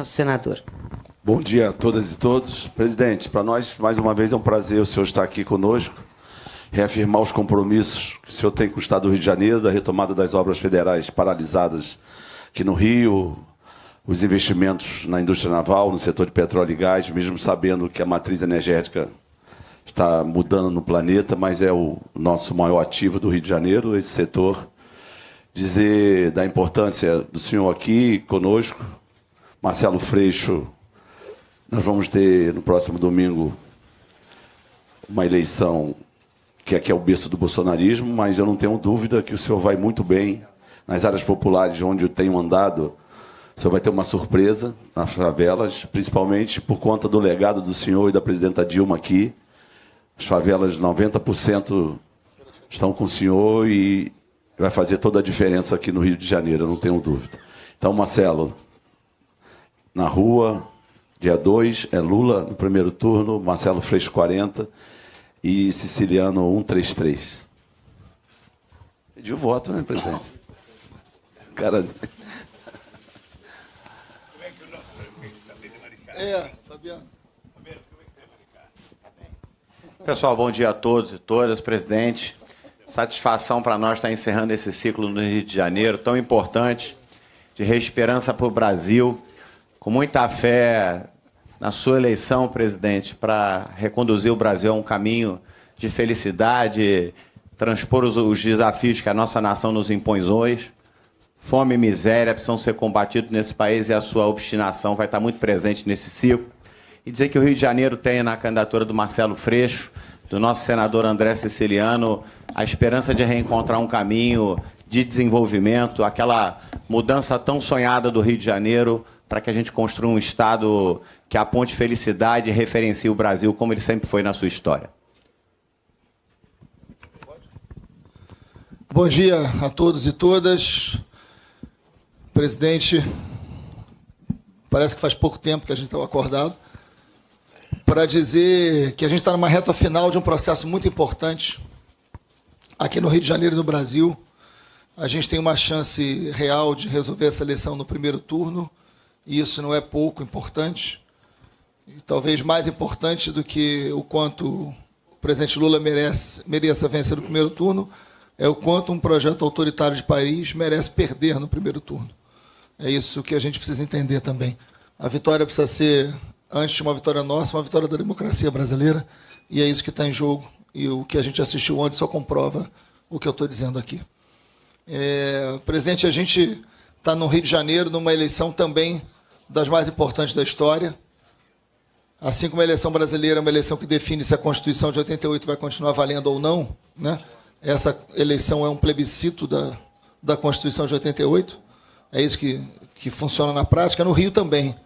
Nosso senador. Bom dia a todas e todos. Presidente, para nós, mais uma vez, é um prazer o senhor estar aqui conosco, reafirmar os compromissos que o senhor tem com o Estado do Rio de Janeiro, da retomada das obras federais paralisadas aqui no Rio, os investimentos na indústria naval, no setor de petróleo e gás, mesmo sabendo que a matriz energética está mudando no planeta, mas é o nosso maior ativo do Rio de Janeiro, esse setor. Dizer da importância do senhor aqui conosco. Marcelo Freixo, nós vamos ter no próximo domingo uma eleição que aqui é o berço do bolsonarismo, mas eu não tenho dúvida que o senhor vai muito bem nas áreas populares onde eu tenho andado. O senhor vai ter uma surpresa nas favelas, principalmente por conta do legado do senhor e da presidenta Dilma aqui. As favelas, 90% estão com o senhor e vai fazer toda a diferença aqui no Rio de Janeiro, eu não tenho dúvida. Então, Marcelo, na rua, dia 2, é Lula no primeiro turno, Marcelo Freixo 40 e Siciliano 133. Pediu voto, né, presidente? Cara... Fabiano. Pessoal, bom dia a todos e todas, presidente. Satisfação para nós estar encerrando esse ciclo no Rio de Janeiro, tão importante, de reesperança para o Brasil, com muita fé na sua eleição, presidente, para reconduzir o Brasil a um caminho de felicidade, transpor os desafios que a nossa nação nos impõe hoje. Fome e miséria precisam ser combatidos nesse país e a sua obstinação vai estar muito presente nesse ciclo. E dizer que o Rio de Janeiro tem na candidatura do Marcelo Freixo, do nosso senador André Siciliano, a esperança de reencontrar um caminho de desenvolvimento, aquela mudança tão sonhada do Rio de Janeiro, para que a gente construa um Estado que aponte felicidade e referencie o Brasil como ele sempre foi na sua história. Bom dia a todos e todas. Presidente, parece que faz pouco tempo que a gente estava acordado, para dizer que a gente está numa reta final de um processo muito importante aqui no Rio de Janeiro e no Brasil. A gente tem uma chance real de resolver essa eleição no primeiro turno, e isso não é pouco importante, e talvez mais importante do que o quanto o presidente Lula mereça vencer no primeiro turno, é o quanto um projeto autoritário de país merece perder no primeiro turno. É isso que a gente precisa entender também. A vitória precisa ser, antes de uma vitória nossa, uma vitória da democracia brasileira, e é isso que está em jogo, e o que a gente assistiu ontem só comprova o que eu estou dizendo aqui. Presidente, a gente está no Rio de Janeiro, numa eleição também das mais importantes da história. Assim como a eleição brasileira é uma eleição que define se a Constituição de 88 vai continuar valendo ou não, né? Essa eleição é um plebiscito da Constituição de 88, é isso que funciona na prática. No Rio também.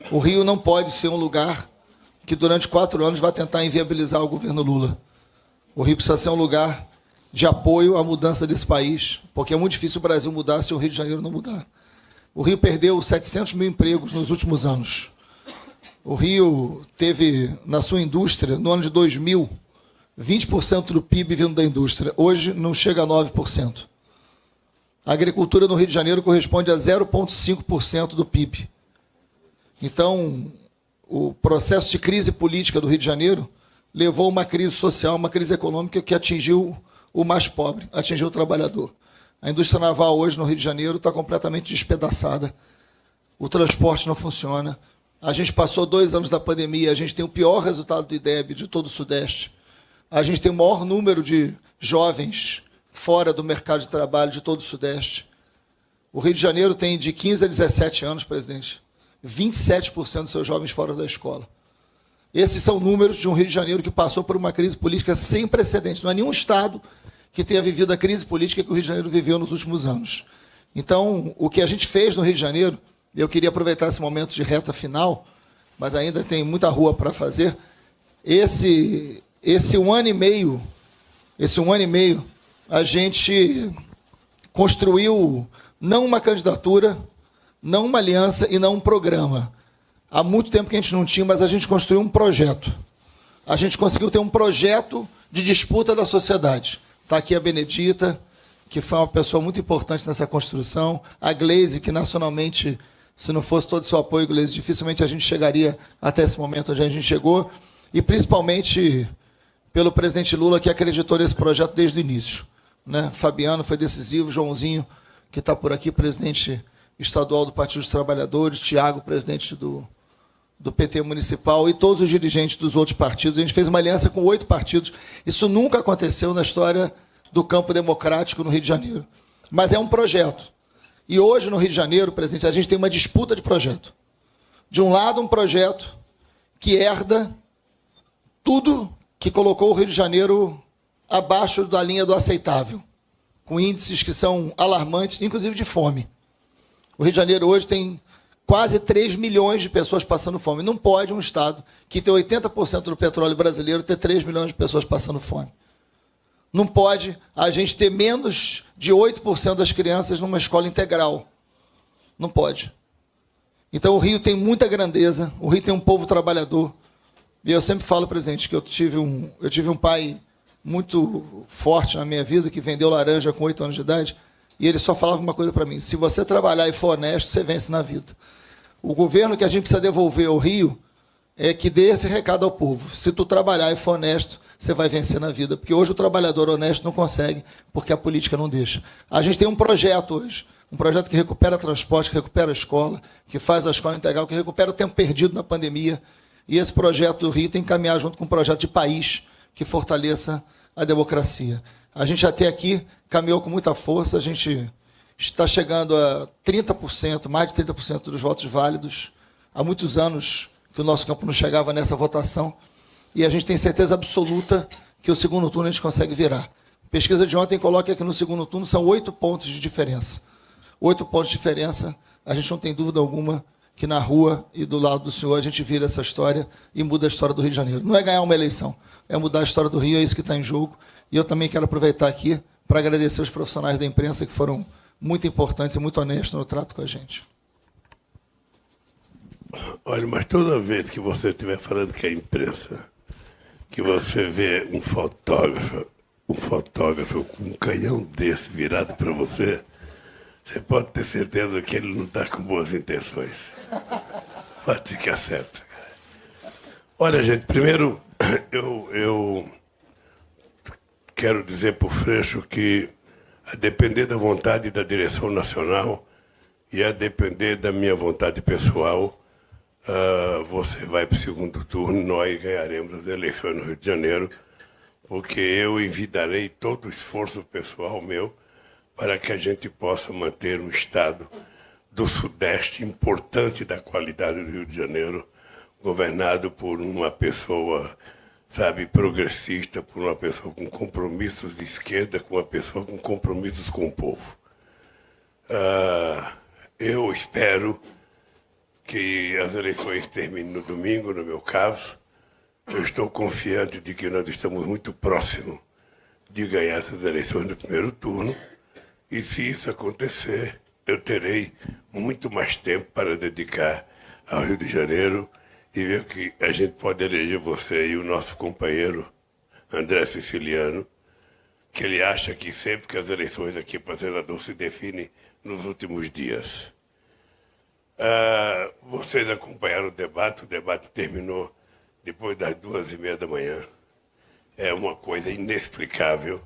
O Rio não pode ser um lugar que durante 4 anos vai tentar inviabilizar o governo Lula. O Rio precisa ser um lugar de apoio à mudança desse país, porque é muito difícil o Brasil mudar se o Rio de Janeiro não mudar. O Rio perdeu 700 mil empregos nos últimos anos. O Rio teve, na sua indústria, no ano de 2000, 20% do PIB vindo da indústria. Hoje não chega a 9%. A agricultura no Rio de Janeiro corresponde a 0,5% do PIB. Então, o processo de crise política do Rio de Janeiro levou a uma crise social, uma crise econômica que atingiu o mais pobre, atingiu o trabalhador. A indústria naval hoje no Rio de Janeiro está completamente despedaçada. O transporte não funciona. A gente passou 2 anos da pandemia, a gente tem o pior resultado do IDEB de todo o Sudeste. A gente tem o maior número de jovens fora do mercado de trabalho de todo o Sudeste. O Rio de Janeiro tem de 15 a 17 anos, presidente, 27% dos seus jovens fora da escola. Esses são números de um Rio de Janeiro que passou por uma crise política sem precedentes. Não há nenhum estado que tenha vivido a crise política que o Rio de Janeiro viveu nos últimos anos. Então, o que a gente fez no Rio de Janeiro, eu queria aproveitar esse momento de reta final, mas ainda tem muita rua para fazer. Esse 1 ano e meio, a gente construiu não uma candidatura, não uma aliança e não um programa. Há muito tempo que a gente não tinha, mas a gente construiu um projeto. A gente conseguiu ter um projeto de disputa da sociedade. Está aqui a Benedita, que foi uma pessoa muito importante nessa construção, a Gleise, que nacionalmente Se não fosse todo o seu apoio, Gleisi, dificilmente a gente chegaria até esse momento onde a gente chegou, e principalmente pelo presidente Lula, que acreditou nesse projeto desde o início, né? Fabiano foi decisivo, Joãozinho, que está por aqui, presidente estadual do Partido dos Trabalhadores, Tiago, presidente do PT municipal, e todos os dirigentes dos outros partidos. A gente fez uma aliança com 8 partidos. Isso nunca aconteceu na história do campo democrático no Rio de Janeiro. Mas é um projeto. E hoje, no Rio de Janeiro, presidente, a gente tem uma disputa de projeto. De um lado, um projeto que herda tudo que colocou o Rio de Janeiro abaixo da linha do aceitável, com índices que são alarmantes, inclusive de fome. O Rio de Janeiro hoje tem quase 3 milhões de pessoas passando fome. Não pode um Estado que tem 80% do petróleo brasileiro ter 3 milhões de pessoas passando fome. Não pode a gente ter menos de 8% das crianças numa escola integral. Não pode. Então, o Rio tem muita grandeza, o Rio tem um povo trabalhador. E eu sempre falo, presidente, que eu tive um pai muito forte na minha vida, que vendeu laranja com 8 anos de idade, e ele só falava uma coisa para mim: se você trabalhar e for honesto, você vence na vida. O governo que a gente precisa devolver ao Rio é que dê esse recado ao povo: se tu trabalhar e for honesto, você vai vencer na vida. Porque hoje o trabalhador honesto não consegue, porque a política não deixa. A gente tem um projeto hoje, um projeto que recupera transporte, que recupera a escola, que faz a escola integral, que recupera o tempo perdido na pandemia. E esse projeto do Rio tem que caminhar junto com um projeto de país que fortaleça a democracia. A gente até aqui caminhou com muita força, a gente está chegando a 30%, mais de 30% dos votos válidos. Há muitos anos que o nosso campo não chegava nessa votação, e a gente tem certeza absoluta que o segundo turno a gente consegue virar. A pesquisa de ontem coloca que no segundo turno são 8 pontos de diferença. 8 pontos de diferença, a gente não tem dúvida alguma que na rua e do lado do senhor a gente vira essa história e muda a história do Rio de Janeiro. Não é ganhar uma eleição, é mudar a história do Rio, é isso que está em jogo. E eu também quero aproveitar aqui para agradecer os profissionais da imprensa que foram muito importantes e muito honestos no trato com a gente. Olha, mas toda vez que você estiver falando que é imprensa, que você vê um fotógrafo com um canhão desse virado para você, você pode ter certeza que ele não está com boas intenções. Pode ficar certo. Olha, gente, primeiro eu quero dizer para o Freixo que, a depender da vontade da direção nacional e a depender da minha vontade pessoal, você vai para o segundo turno, nós ganharemos as eleições no Rio de Janeiro, porque eu envidarei todo o esforço pessoal meu para que a gente possa manter um Estado do Sudeste importante da qualidade do Rio de Janeiro, governado por uma pessoa, sabe, progressista, por uma pessoa com compromissos de esquerda, com uma pessoa com compromissos com o povo. Eu espero que as eleições terminem no domingo, no meu caso. Eu estou confiante de que nós estamos muito próximos de ganhar essas eleições no primeiro turno. E se isso acontecer, eu terei muito mais tempo para dedicar ao Rio de Janeiro e ver que a gente pode eleger você e o nosso companheiro André Siciliano, que ele acha que sempre que as eleições aqui para senador se definem nos últimos dias. Vocês acompanharam o debate terminou depois das 2h30 da manhã. É uma coisa inexplicável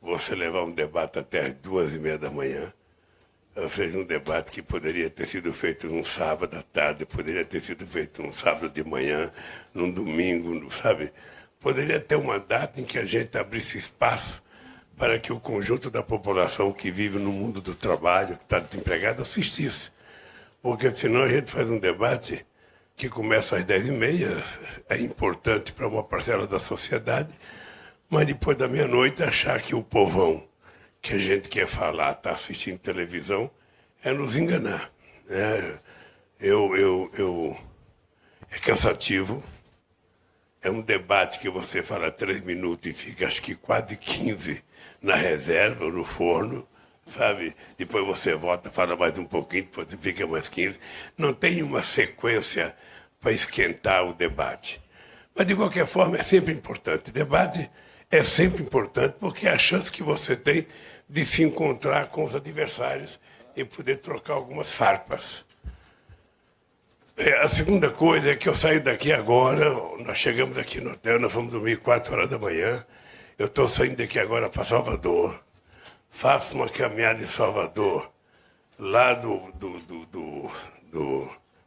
você levar um debate até as 2h30 da manhã. Ou seja, um debate que poderia ter sido feito num sábado à tarde, poderia ter sido feito num sábado de manhã, num domingo, sabe? Poderia ter uma data em que a gente abrisse espaço para que o conjunto da população que vive no mundo do trabalho, que está desempregado, assistisse. Porque senão a gente faz um debate que começa às 10h30, é importante para uma parcela da sociedade, mas depois da meia-noite achar que o povão que a gente quer falar está assistindo televisão é nos enganar. É cansativo, é um debate que você fala 3 minutos e fica acho que quase 15 na reserva ou no forno, sabe? Depois você volta, fala mais um pouquinho, depois você fica mais 15. Não tem uma sequência para esquentar o debate. Mas, de qualquer forma, é sempre importante. Debate é sempre importante porque é a chance que você tem de se encontrar com os adversários e poder trocar algumas farpas. A segunda coisa é que eu saio daqui agora, nós chegamos aqui no hotel, nós vamos dormir 4 horas da manhã, eu estou saindo daqui agora para Salvador, faço uma caminhada em Salvador, lá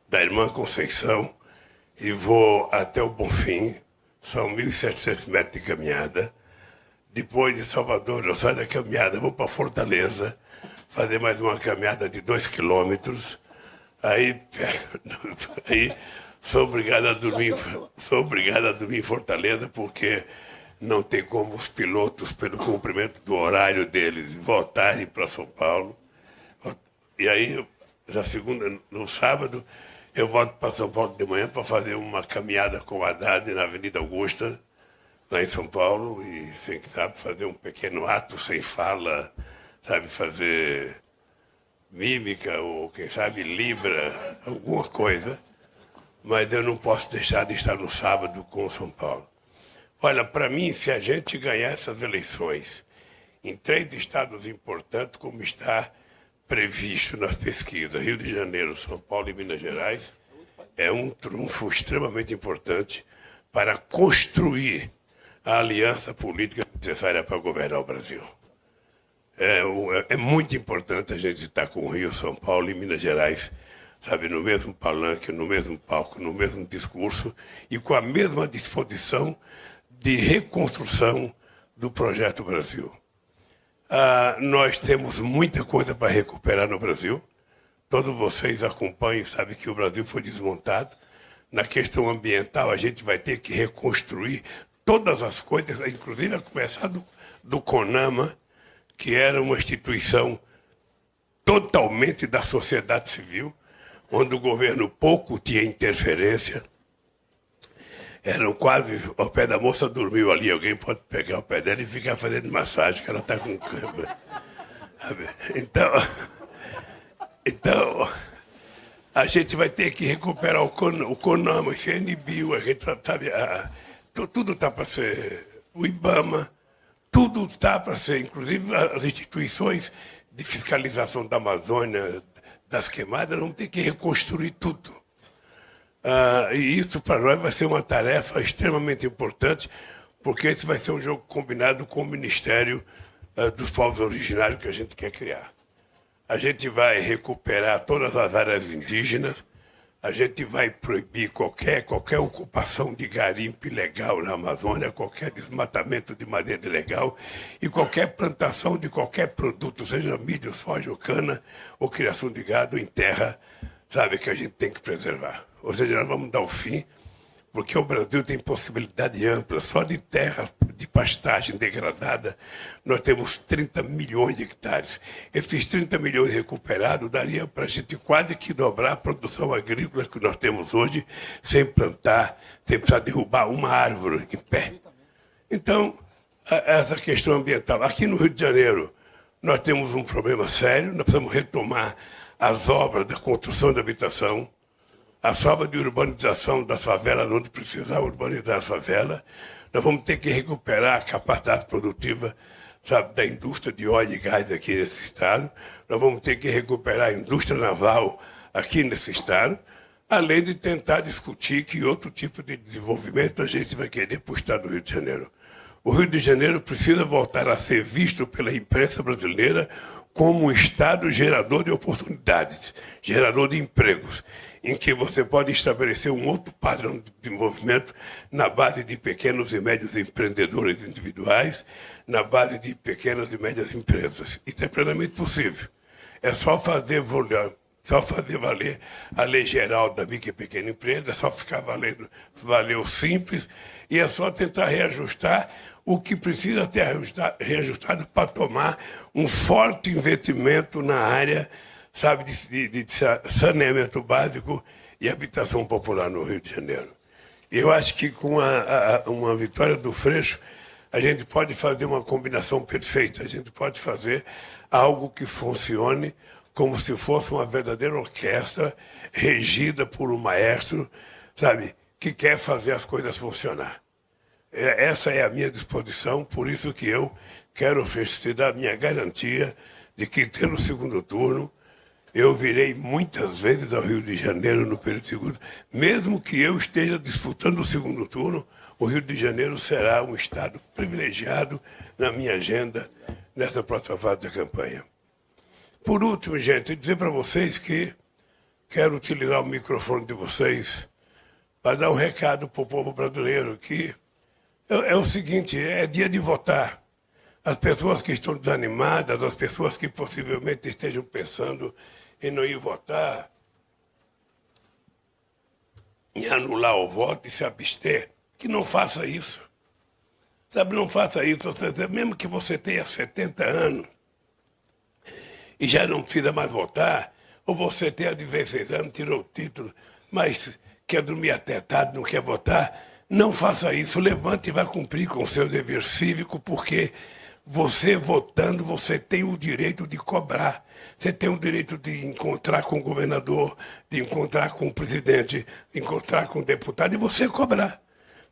da Irmã Conceição, e vou até o Bonfim, são 1.700 metros de caminhada. Depois de Salvador, eu saio da caminhada, vou para Fortaleza, fazer mais uma caminhada de 2 quilômetros. Aí sou obrigado a dormir em Fortaleza, porque não tem como os pilotos, pelo cumprimento do horário deles, voltarem para São Paulo. E aí, no sábado, eu volto para São Paulo de manhã para fazer uma caminhada com o Haddad na Avenida Augusta, lá em São Paulo, e sabe, fazer um pequeno ato sem fala, sabe, fazer mímica ou, quem sabe, Libra, alguma coisa, mas eu não posso deixar de estar no sábado com São Paulo. Olha, para mim, se a gente ganhar essas eleições em 3 estados importantes, como está previsto nas pesquisas, Rio de Janeiro, São Paulo e Minas Gerais, é um trunfo extremamente importante para construir a aliança política necessária para governar o Brasil. É muito importante a gente estar com o Rio, São Paulo e Minas Gerais, sabe, no mesmo palanque, no mesmo palco, no mesmo discurso e com a mesma disposição de reconstrução do projeto Brasil. Nós temos muita coisa para recuperar no Brasil. Todos vocês acompanham, sabem que o Brasil foi desmontado. Na questão ambiental, a gente vai ter que reconstruir todas as coisas, inclusive a começar do CONAMA, que era uma instituição totalmente da sociedade civil, onde o governo pouco tinha interferência. Eram quase, ao pé da moça dormiu ali, alguém pode pegar o pé dela e ficar fazendo massagem, que ela está com câmera. Então, a gente vai ter que recuperar o CONAMA, o CNBio, a gente sabe, tudo está para ser, o IBAMA, tudo está para ser, inclusive as instituições de fiscalização da Amazônia, das queimadas, vamos ter que reconstruir tudo. E isso para nós vai ser uma tarefa extremamente importante, porque esse vai ser um jogo combinado com o Ministério dos Povos Originários que a gente quer criar. A gente vai recuperar todas as áreas indígenas, a gente vai proibir qualquer ocupação de garimpo ilegal na Amazônia, qualquer desmatamento de madeira ilegal e qualquer plantação de qualquer produto, seja milho, soja ou cana, ou criação de gado em terra, sabe, que a gente tem que preservar. Ou seja, nós vamos dar o fim, porque o Brasil tem possibilidade ampla. Só de terra de pastagem degradada, nós temos 30 milhões de hectares. Esses 30 milhões recuperados daria para a gente quase que dobrar a produção agrícola que nós temos hoje, sem plantar, sem precisar derrubar uma árvore em pé. Então, essa questão ambiental. Aqui no Rio de Janeiro, nós temos um problema sério, nós precisamos retomar as obras da construção da habitação, as obras de urbanização das favelas, onde precisar urbanizar as favelas. Nós vamos ter que recuperar a capacidade produtiva, sabe, da indústria de óleo e gás aqui nesse estado. Nós vamos ter que recuperar a indústria naval aqui nesse estado, além de tentar discutir que outro tipo de desenvolvimento a gente vai querer para o estado do Rio de Janeiro. O Rio de Janeiro precisa voltar a ser visto pela imprensa brasileira como um estado gerador de oportunidades, gerador de empregos, em que você pode estabelecer um outro padrão de desenvolvimento na base de pequenos e médios empreendedores individuais, na base de pequenas e médias empresas. Isso é plenamente possível. É só fazer valer a lei geral da micro e pequena empresa, é só ficar valer o simples, e é só tentar reajustar o que precisa ter reajustado para tomar um forte investimento na área, sabe, de saneamento básico e habitação popular no Rio de Janeiro. E eu acho que com uma vitória do Freixo, a gente pode fazer uma combinação perfeita, a gente pode fazer algo que funcione como se fosse uma verdadeira orquestra regida por um maestro, sabe, que quer fazer as coisas funcionar. Essa é a minha disposição, por isso que eu quero te dar a minha garantia de que, tendo o segundo turno, Eu virei muitas vezes ao Rio de Janeiro no período segundo. Mesmo que eu esteja disputando o segundo turno, o Rio de Janeiro será um estado privilegiado na minha agenda nessa próxima fase da campanha. Por último, gente, dizer para vocês que quero utilizar o microfone de vocês para dar um recado para o povo brasileiro, que é o seguinte, é dia de votar. As pessoas que estão desanimadas, as pessoas que possivelmente estejam pensando em não ir votar, em anular o voto e se abster, que não faça isso. Sabe, não faça isso. Mesmo que você tenha 70 anos e já não precisa mais votar, ou você tenha 16 anos, tirou o título, mas quer dormir até tarde, não quer votar, não faça isso. Levante e vá cumprir com o seu dever cívico, porque você votando, você tem o direito de cobrar. Você tem o direito de encontrar com o governador, de encontrar com o presidente, de encontrar com o deputado e você cobrar.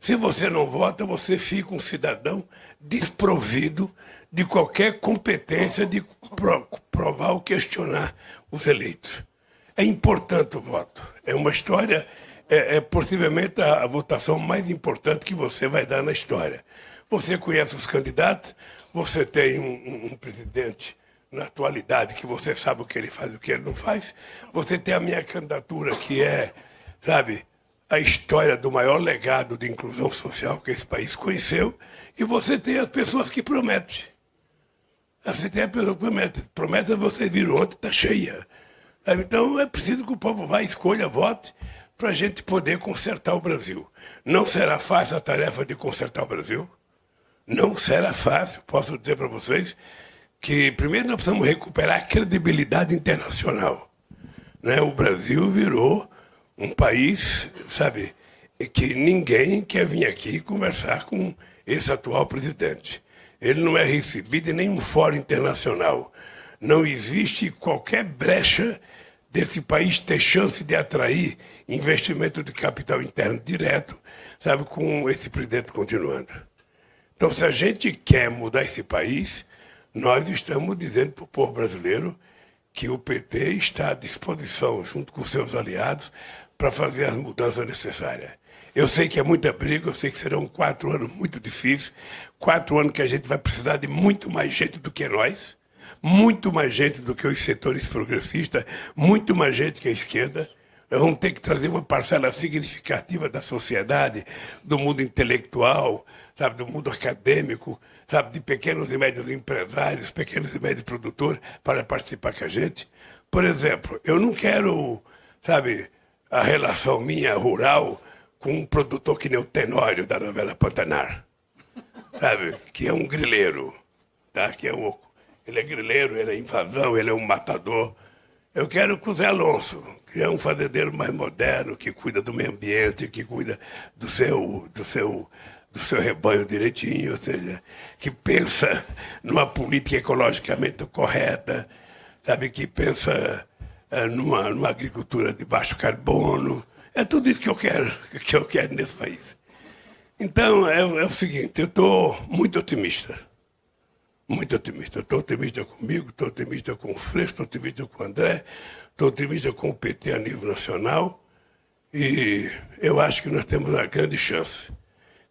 Se você não vota, você fica um cidadão desprovido de qualquer competência de provar ou questionar os eleitos. É importante o voto. É uma história, possivelmente a votação mais importante que você vai dar na história. Você conhece os candidatos, você tem um presidente na atualidade que você sabe o que ele faz e o que ele não faz. Você tem a minha candidatura, que é, sabe, a história do maior legado de inclusão social que esse país conheceu. E você tem as pessoas que prometem. Você tem a pessoa que promete. Promete, vocês viram ontem, está cheia. Então é preciso que o povo vá, escolha, vote, para a gente poder consertar o Brasil. Não será fácil a tarefa de consertar o Brasil. Não será fácil, posso dizer para vocês, que primeiro nós precisamos recuperar a credibilidade internacional. Né? O Brasil virou um país, sabe, que ninguém quer vir aqui conversar com esse atual presidente. Ele não é recebido em nenhum fórum internacional. Não existe qualquer brecha desse país ter chance de atrair investimento de capital interno direto, sabe, com esse presidente continuando. Então, se a gente quer mudar esse país, nós estamos dizendo para o povo brasileiro que o PT está à disposição, junto com seus aliados, para fazer as mudanças necessárias. Eu sei que é muita briga, eu sei que serão 4 anos muito difíceis, 4 anos que a gente vai precisar de muito mais gente do que nós, muito mais gente do que os setores progressistas, muito mais gente que a esquerda. Nós vamos ter que trazer uma parcela significativa da sociedade, do mundo intelectual, sabe, do mundo acadêmico, sabe, de pequenos e médios empresários, pequenos e médios produtores, para participar com a gente. Por exemplo, eu não quero, sabe, a relação minha rural com um produtor que nem o Tenório da novela Pantanar, sabe, que é um grileiro, tá? Ele é grileiro, ele é invasão, ele é um matador. Eu quero com o Zé Alonso, que é um fazendeiro mais moderno, que cuida do meio ambiente, que cuida do seu rebanho direitinho, ou seja, que pensa numa política ecologicamente correta, sabe, que pensa numa agricultura de baixo carbono. É tudo isso que eu quero nesse país. Então, é o seguinte, eu estou muito otimista. Muito otimista. Estou otimista comigo, estou otimista com o Freixo, estou otimista com o André, estou otimista com o PT a nível nacional e eu acho que nós temos uma grande chance.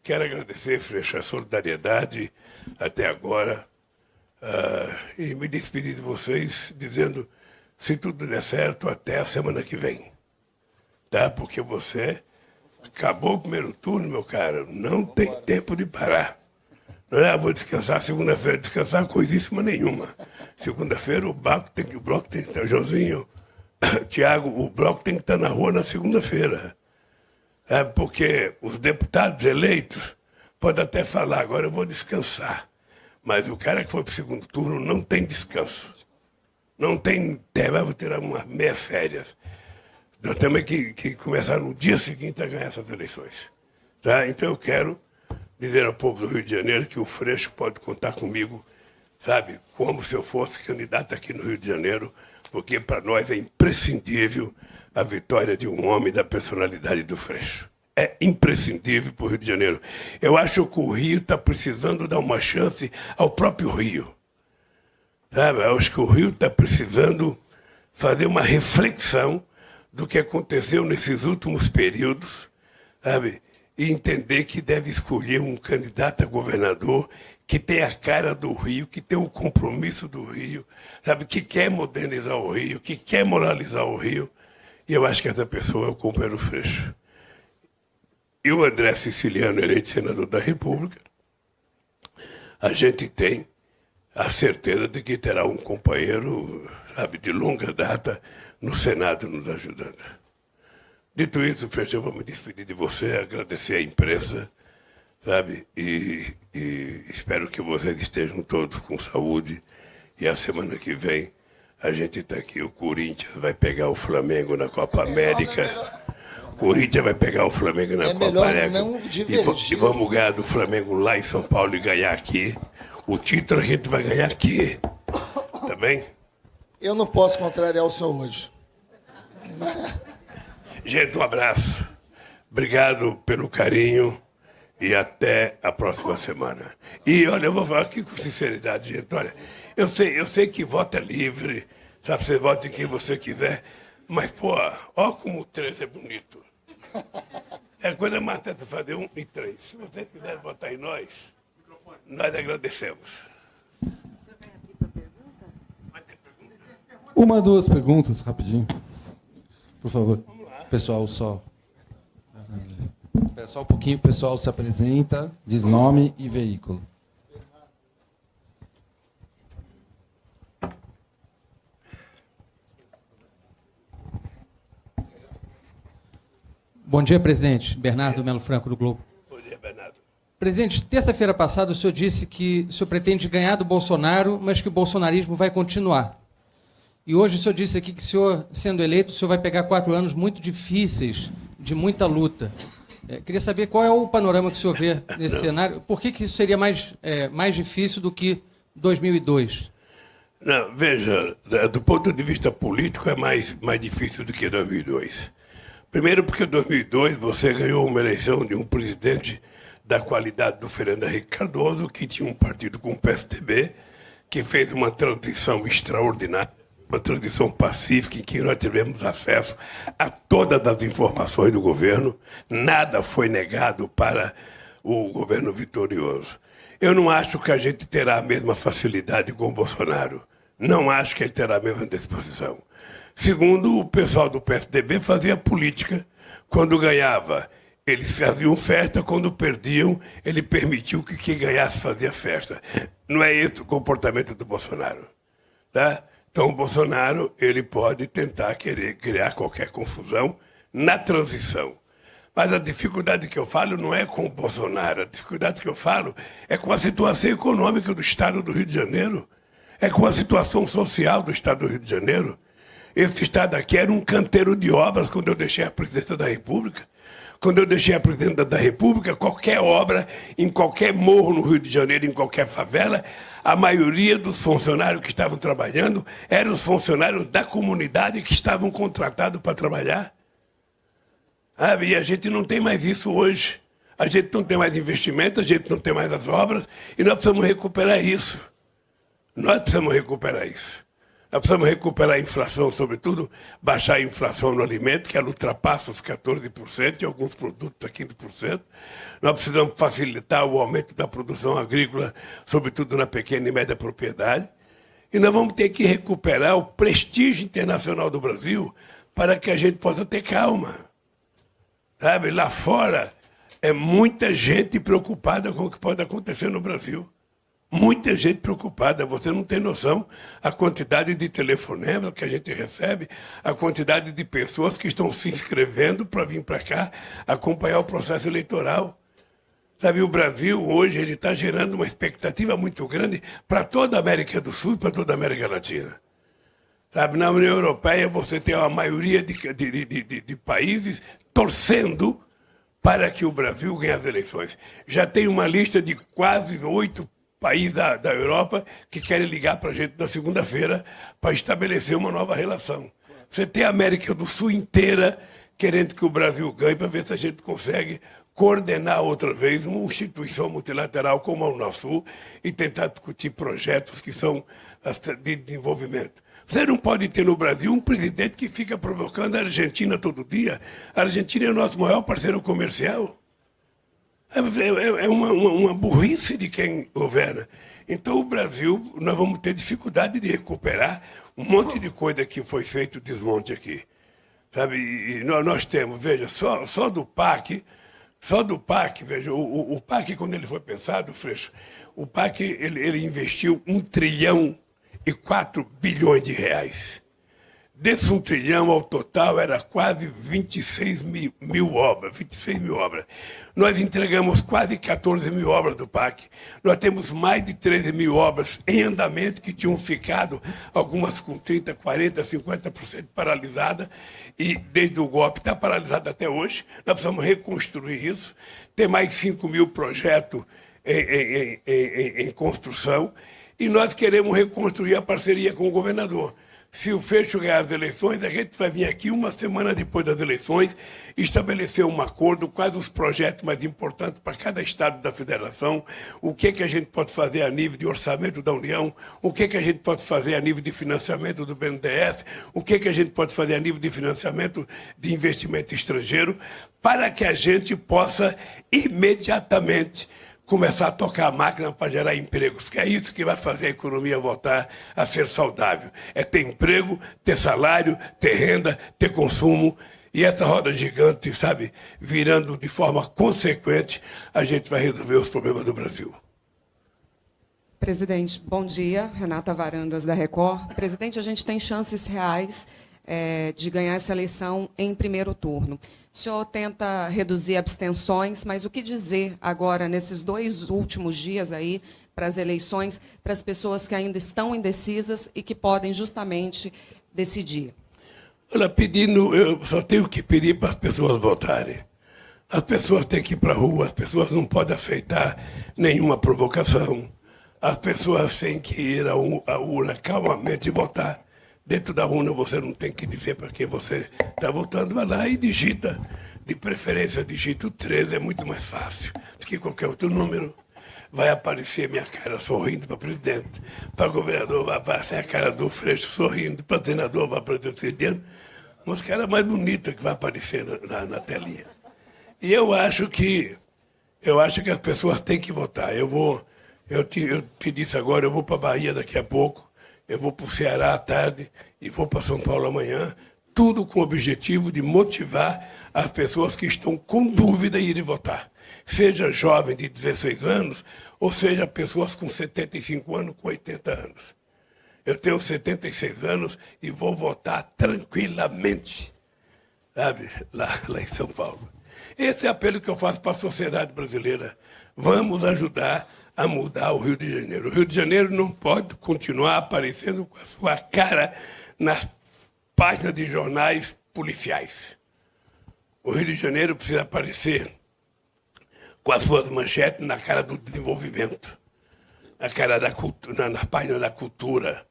Quero agradecer, Freixo, a solidariedade até agora e me despedir de vocês dizendo, se tudo der certo, até a semana que vem. Tá? Porque você acabou o primeiro turno, meu caro, não tem tempo de parar. Vou descansar segunda-feira, descansar coisíssima nenhuma. Segunda-feira o bloco tem que estar, Joãozinho, Tiago, o bloco tem que estar na rua na segunda-feira. Porque os deputados eleitos podem até falar, agora eu vou descansar. Mas o cara que foi para o segundo turno não tem descanso. Não tem tempo, vai tirar umas meia férias. Nós temos que começar no dia seguinte a ganhar essas eleições. Tá? Então eu quero dizer ao povo do Rio de Janeiro que o Freixo pode contar comigo, sabe, como se eu fosse candidato aqui no Rio de Janeiro, porque para nós é imprescindível a vitória de um homem da personalidade do Freixo. É imprescindível para o Rio de Janeiro. Eu acho que o Rio está precisando dar uma chance ao próprio Rio. Sabe? Eu acho que o Rio está precisando fazer uma reflexão do que aconteceu nesses últimos períodos, sabe? E entender que deve escolher um candidato a governador que tem a cara do Rio, que tem o compromisso do Rio, sabe? Que quer modernizar o Rio, que quer moralizar o Rio. E eu acho que essa pessoa é o companheiro Freixo. E o André Siciliano, eleito senador da República, a gente tem a certeza de que terá um companheiro, sabe, de longa data no Senado nos ajudando. Dito isso, Freixo, eu vou me despedir de você, agradecer à imprensa, sabe, e espero que vocês estejam todos com saúde. E a semana que vem a gente está aqui, o Corinthians vai pegar o Flamengo na Copa América. O Corinthians vai pegar o Flamengo na Copa América. E vamos ganhar do Flamengo lá em São Paulo e ganhar aqui. O título a gente vai ganhar aqui. Tá bem? Eu não posso contrariar o senhor hoje. Gente, um abraço. Obrigado pelo carinho e até a próxima semana. E, olha, eu vou falar aqui com sinceridade, gente. Olha, eu sei que voto é livre, sabe? Você vota em quem você quiser, mas, pô, ó como o 3 é bonito. É coisa mais fácil fazer 1 e 3. Se você quiser votar em nós, nós agradecemos. Uma, duas perguntas, rapidinho. Por favor. Pessoal, só um pouquinho, o pessoal se apresenta, diz nome e veículo. Bom dia, presidente. Bernardo Melo Franco, do Globo. Bom dia, Bernardo. Presidente, terça-feira passada o senhor disse que o senhor pretende ganhar do Bolsonaro, mas que o bolsonarismo vai continuar. E hoje o senhor disse aqui que o senhor, sendo eleito, o senhor vai pegar 4 anos muito difíceis, de muita luta. Queria saber qual é o panorama que o senhor vê nesse cenário. Por que isso seria mais difícil do que 2002? Não, veja, do ponto de vista político é mais difícil do que 2002. Primeiro porque em 2002 você ganhou uma eleição de um presidente da qualidade do Fernando Henrique Cardoso, que tinha um partido com o PSDB, que fez uma transição extraordinária, uma transição pacífica em que nós tivemos acesso a todas as informações do governo, nada foi negado para o governo vitorioso. Eu não acho que a gente terá a mesma facilidade com o Bolsonaro. Não acho que ele terá a mesma disposição. Segundo, o pessoal do PSDB fazia política. Quando ganhava, eles faziam festa. Quando perdiam, ele permitiu que quem ganhasse fazia festa. Não é esse o comportamento do Bolsonaro. Tá? Então, o Bolsonaro ele pode tentar querer criar qualquer confusão na transição. Mas a dificuldade que eu falo não é com o Bolsonaro. A dificuldade que eu falo é com a situação econômica do Estado do Rio de Janeiro. É com a situação social do Estado do Rio de Janeiro. Esse Estado aqui era um canteiro de obras quando eu deixei a presidência da República. Quando eu deixei a presidência da República, qualquer obra, em qualquer morro no Rio de Janeiro, em qualquer favela, a maioria dos funcionários que estavam trabalhando eram os funcionários da comunidade que estavam contratados para trabalhar. E a gente não tem mais isso hoje. A gente não tem mais investimento, a gente não tem mais as obras, e nós precisamos recuperar isso. Nós precisamos recuperar isso. Nós precisamos recuperar a inflação, sobretudo, baixar a inflação no alimento, que ela ultrapassa os 14% e alguns produtos a 15%. Nós precisamos facilitar o aumento da produção agrícola, sobretudo na pequena e média propriedade. E nós vamos ter que recuperar o prestígio internacional do Brasil para que a gente possa ter calma. Sabe, lá fora é muita gente preocupada com o que pode acontecer no Brasil. Muita gente preocupada, você não tem noção a quantidade de telefonemas que a gente recebe, a quantidade de pessoas que estão se inscrevendo para vir para cá acompanhar o processo eleitoral. Sabe, o Brasil hoje ele está gerando uma expectativa muito grande para toda a América do Sul e para toda a América Latina. Sabe, na União Europeia você tem uma maioria de países torcendo para que o Brasil ganhe as eleições. Já tem uma lista de quase 8 países da Europa que querem ligar para a gente na segunda-feira para estabelecer uma nova relação. Você tem a América do Sul inteira querendo que o Brasil ganhe para ver se a gente consegue coordenar outra vez uma instituição multilateral como a Unasul e tentar discutir projetos que são de desenvolvimento. Você não pode ter no Brasil um presidente que fica provocando a Argentina todo dia. A Argentina é o nosso maior parceiro comercial. É uma burrice de quem governa. Então, o Brasil, nós vamos ter dificuldade de recuperar um monte de coisa que foi feito desmonte aqui. Sabe? E nós temos, veja, só do PAC, veja, o PAC, quando ele foi pensado, Freixo, o PAC ele investiu 1,4 trilhão de reais. Desse 1 trilhão ao total era quase 26 mil obras. Nós entregamos quase 14 mil obras do PAC. Nós temos mais de 13 mil obras em andamento que tinham ficado, algumas com 30%, 40%, 50% paralisadas, e desde o golpe está paralisada até hoje. Nós precisamos reconstruir isso. Tem mais 5 mil projetos em construção, e nós queremos reconstruir a parceria com o governador. Se o Freixo ganhar as eleições, a gente vai vir aqui uma semana depois das eleições, estabelecer um acordo, quais os projetos mais importantes para cada estado da federação, o que a gente pode fazer a nível de orçamento da União, o que a gente pode fazer a nível de financiamento do BNDES, o que a gente pode fazer a nível de financiamento de investimento estrangeiro, para que a gente possa imediatamente começar a tocar a máquina para gerar empregos, porque é isso que vai fazer a economia voltar a ser saudável. É ter emprego, ter salário, ter renda, ter consumo, e essa roda gigante, sabe, virando de forma consequente, a gente vai resolver os problemas do Brasil. Presidente, bom dia. Renata Varandas, da Record. Presidente, a gente tem chances reais de ganhar essa eleição em primeiro turno. O senhor tenta reduzir abstenções, mas o que dizer agora, nesses 2 últimos dias aí, para as eleições, para as pessoas que ainda estão indecisas e que podem justamente decidir? Olha, eu só tenho que pedir para as pessoas votarem. As pessoas têm que ir para a rua, as pessoas não podem aceitar nenhuma provocação. As pessoas têm que ir à urna calmamente e votar. Dentro da urna você não tem que dizer para quem você está votando, vai lá e digita. De preferência, digita o 13, é muito mais fácil do que qualquer outro número. Vai aparecer minha cara sorrindo para presidente, para governador vai aparecer a cara do Freixo sorrindo, para senador vai aparecer sorrindo, umas caras mais bonitas que vai aparecer na telinha. E eu acho que as pessoas têm que votar. Eu te disse agora, eu vou para a Bahia daqui a pouco, eu vou para o Ceará à tarde e vou para São Paulo amanhã, tudo com o objetivo de motivar as pessoas que estão com dúvida em irem votar. Seja jovem de 16 anos, ou seja pessoas com 75 anos, com 80 anos. Eu tenho 76 anos e vou votar tranquilamente, sabe, lá em São Paulo. Esse é o apelo que eu faço para a sociedade brasileira. Vamos ajudar a mudar o Rio de Janeiro. O Rio de Janeiro não pode continuar aparecendo com a sua cara nas páginas de jornais policiais. O Rio de Janeiro precisa aparecer com as suas manchetes na cara do desenvolvimento, na cara da cultura, na página da cultura,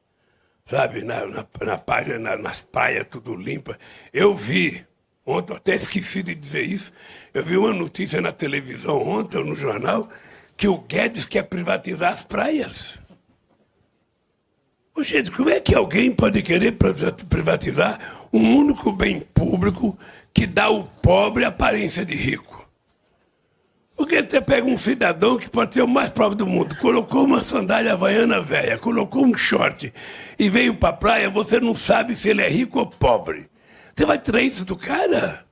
sabe, na página, nas praias tudo limpa. Eu vi, ontem, até esqueci de dizer isso, eu vi uma notícia na televisão ontem, no jornal, que o Guedes quer privatizar as praias. Ô, gente, como é que alguém pode querer privatizar um único bem público que dá ao pobre a aparência de rico? Porque você pega um cidadão que pode ser o mais pobre do mundo, colocou uma sandália havaiana velha, colocou um short e veio para a praia, você não sabe se ele é rico ou pobre. Você vai tirar isso do cara?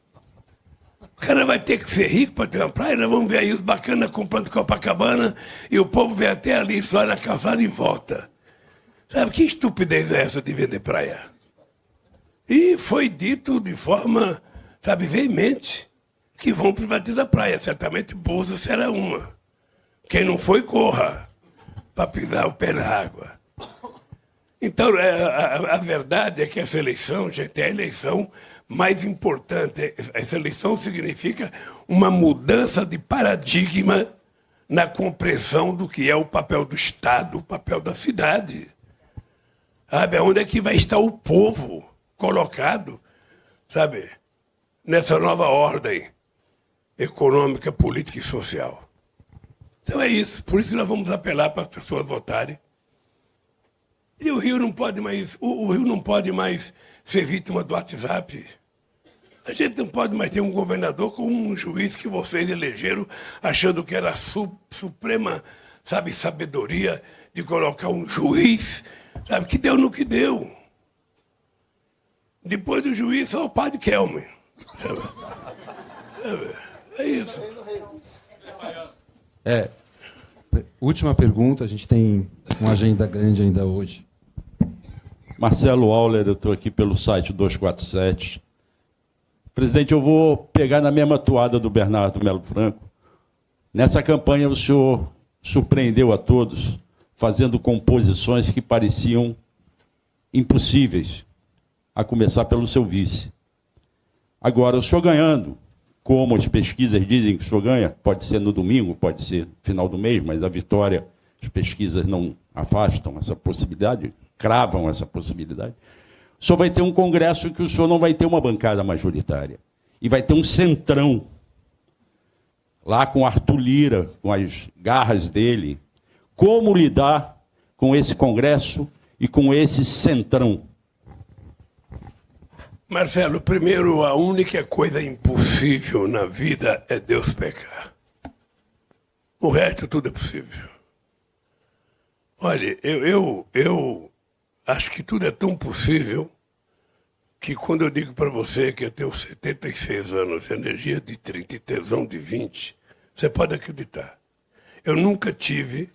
O cara vai ter que ser rico para ter uma praia, nós vamos ver aí os bacanas comprando Copacabana e o povo vem até ali só na calçada e volta. Sabe, que estupidez é essa de vender praia? E foi dito de forma, sabe, veemente, que vão privatizar a praia. Certamente Búzios será uma. Quem não foi, corra para pisar o pé na água. Então, a verdade é que essa eleição, gente, é a eleição mais importante. Essa eleição significa uma mudança de paradigma na compreensão do que é o papel do Estado, o papel da cidade. Sabe, onde é que vai estar o povo colocado, sabe, nessa nova ordem econômica, política e social. Então é isso. Por isso que nós vamos apelar para as pessoas votarem. E o Rio não pode mais, o Rio não pode mais ser vítima do WhatsApp. A gente não pode mais ter um governador com um juiz que vocês elegeram achando que era a suprema, sabe, sabedoria de colocar um juiz, sabe, que deu no que deu. Depois do juiz, só o padre Kelme. Sabe? É isso. Última pergunta, a gente tem uma agenda grande ainda hoje. Marcelo Auler, eu estou aqui pelo site 247. Presidente, eu vou pegar na mesma toada do Bernardo Melo Franco. Nessa campanha, o senhor surpreendeu a todos, fazendo composições que pareciam impossíveis, a começar pelo seu vice. Agora, o senhor ganhando, como as pesquisas dizem que o senhor ganha, pode ser no domingo, pode ser no final do mês, mas a vitória, as pesquisas não afastam essa possibilidade, cravam essa possibilidade. O senhor vai ter um congresso que o senhor não vai ter uma bancada majoritária. E vai ter um centrão, lá com Arthur Lira, com as garras dele. Como lidar com esse congresso e com esse centrão? Marcelo, primeiro, a única coisa impossível na vida é Deus pecar. O resto tudo é possível. Olha, eu acho que tudo é tão possível que quando eu digo para você que eu tenho 76 anos, energia de 30 e tesão de 20, você pode acreditar. Eu nunca tive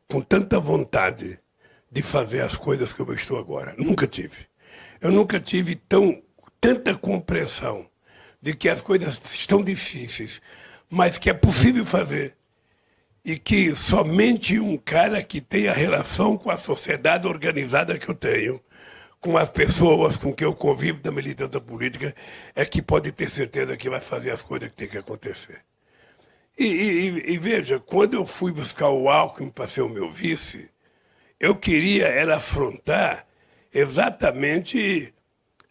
com tanta vontade de fazer as coisas como eu estou agora. Nunca tive. Eu nunca tive tanta compreensão de que as coisas estão difíceis, mas que é possível fazer. E que somente um cara que tem a relação com a sociedade organizada que eu tenho, com as pessoas com quem eu convivo da militância política, é que pode ter certeza que vai fazer as coisas que tem que acontecer. E veja, quando eu fui buscar o Alckmin para ser o meu vice, eu queria era afrontar exatamente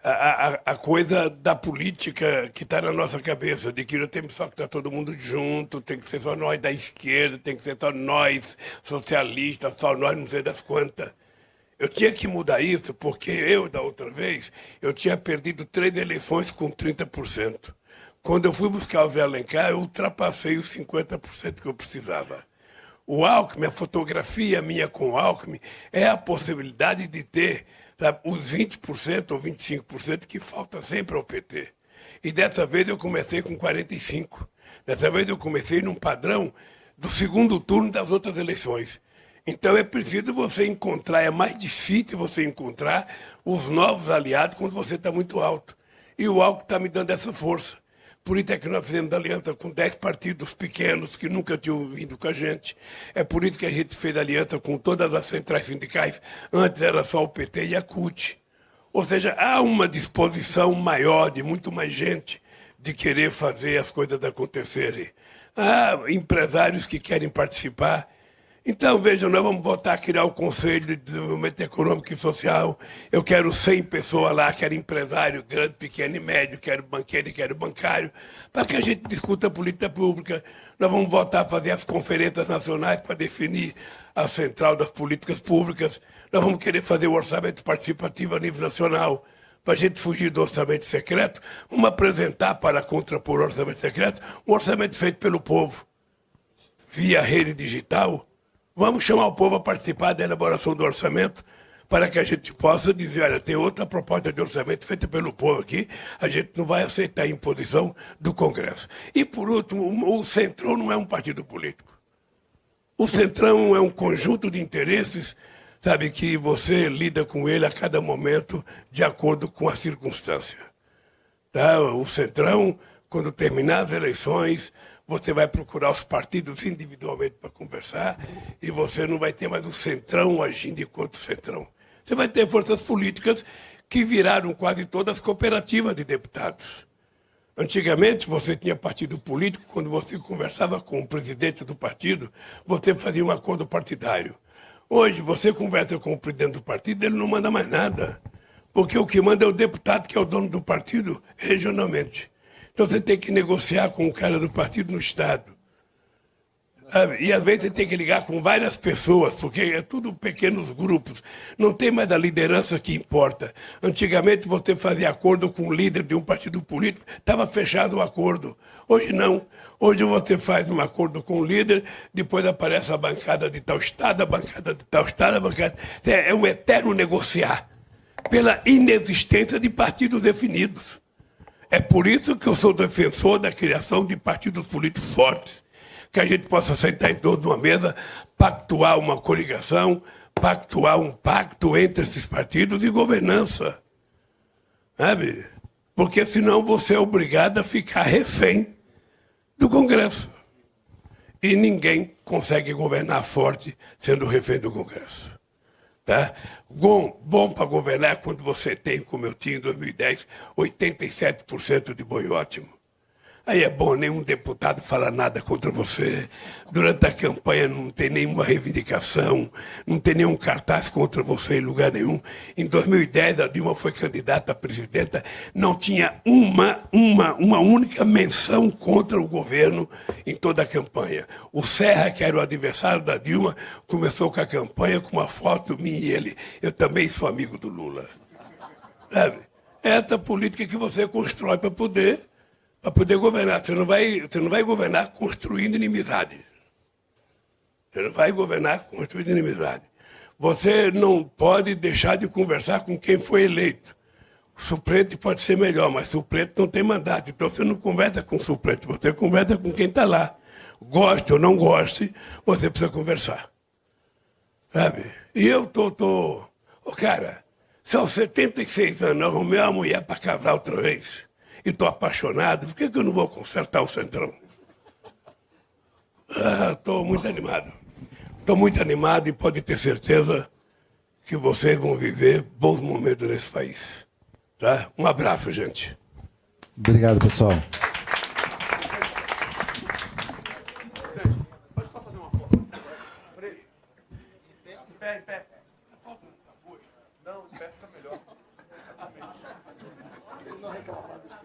a coisa da política que está na nossa cabeça, de que não temos só que estar todo mundo junto, tem que ser só nós da esquerda, tem que ser só nós socialistas, só nós não sei das quantas. Eu tinha que mudar isso porque eu, da outra vez, eu tinha perdido 3 eleições com 30%. Quando eu fui buscar o Zé Alencar, eu ultrapassei os 50% que eu precisava. O Alckmin, a fotografia minha com o Alckmin, é a possibilidade de ter, sabe, os 20% ou 25% que falta sempre ao PT. E dessa vez eu comecei com 45%. Dessa vez eu comecei num padrão do segundo turno das outras eleições. Então é preciso você encontrar, é mais difícil você encontrar os novos aliados quando você está muito alto. E o Alckmin está me dando essa força. Por isso é que nós fizemos aliança com 10 partidos pequenos que nunca tinham vindo com a gente. É por isso que a gente fez aliança com todas as centrais sindicais. Antes era só o PT e a CUT. Ou seja, há uma disposição maior de muito mais gente de querer fazer as coisas acontecerem. Há empresários que querem participar. Então, vejam, nós vamos voltar a criar o Conselho de Desenvolvimento Econômico e Social. Eu quero 100 pessoas lá, quero empresário, grande, pequeno e médio, quero banqueiro e quero bancário, para que a gente discuta a política pública. Nós vamos voltar a fazer as conferências nacionais para definir a central das políticas públicas. Nós vamos querer fazer o orçamento participativo a nível nacional. Para a gente fugir do orçamento secreto, vamos apresentar para contrapor o orçamento secreto um orçamento feito pelo povo, via rede digital. Vamos chamar o povo a participar da elaboração do orçamento para que a gente possa dizer, olha, tem outra proposta de orçamento feita pelo povo aqui, a gente não vai aceitar a imposição do Congresso. E, por último, o Centrão não é um partido político. O Centrão é um conjunto de interesses, sabe, que você lida com ele a cada momento de acordo com a circunstância. Tá? O Centrão, quando terminar as eleições, você vai procurar os partidos individualmente para conversar e você não vai ter mais o Centrão agindo enquanto Centrão. Você vai ter forças políticas que viraram quase todas cooperativas de deputados. Antigamente, você tinha partido político, quando você conversava com o presidente do partido, você fazia um acordo partidário. Hoje, você conversa com o presidente do partido, ele não manda mais nada, porque o que manda é o deputado, que é o dono do partido, regionalmente. Então você tem que negociar com o cara do partido no Estado. Sabe? E às vezes você tem que ligar com várias pessoas, porque é tudo pequenos grupos. Não tem mais a liderança que importa. Antigamente você fazia acordo com o líder de um partido político, estava fechado o acordo. Hoje não. Hoje você faz um acordo com o líder, depois aparece a bancada de tal estado, a bancada de tal estado, a bancada... É um eterno negociar, pela inexistência de partidos definidos. É por isso que eu sou defensor da criação de partidos políticos fortes, que a gente possa sentar em torno de uma mesa, pactuar uma coligação, pactuar um pacto entre esses partidos e governança. Sabe? Porque senão você é obrigado a ficar refém do Congresso. E ninguém consegue governar forte sendo refém do Congresso. Tá? Bom para governar é quando você tem, como eu tinha em 2010, 87% de bom e ótimo. Aí é bom, nenhum deputado fala nada contra você. Durante a campanha não tem nenhuma reivindicação, não tem nenhum cartaz contra você em lugar nenhum. Em 2010, a Dilma foi candidata a presidenta, não tinha uma única menção contra o governo em toda a campanha. O Serra, que era o adversário da Dilma, começou com a campanha com uma foto minha e ele. Eu também sou amigo do Lula. Sabe? Essa política que você constrói para poder governar. Você não vai governar construindo inimizade. Você não vai governar construindo inimizade. Você não pode deixar de conversar com quem foi eleito. O suplente pode ser melhor, mas o suplente não tem mandato. Então você não conversa com o suplente, você conversa com quem está lá. Goste ou não goste, você precisa conversar. Sabe? E eu cara, são 76 anos, eu arrumei uma mulher para casar outra vez. E estou apaixonado, por que eu não vou consertar o Centrão? Estou muito animado. Estou muito animado e pode ter certeza que vocês vão viver bons momentos nesse país. Tá? Um abraço, gente. Obrigado, pessoal. Pode só fazer uma foto. Freire. Em pé. Não, em pé fica melhor. Se ele não reclamar dos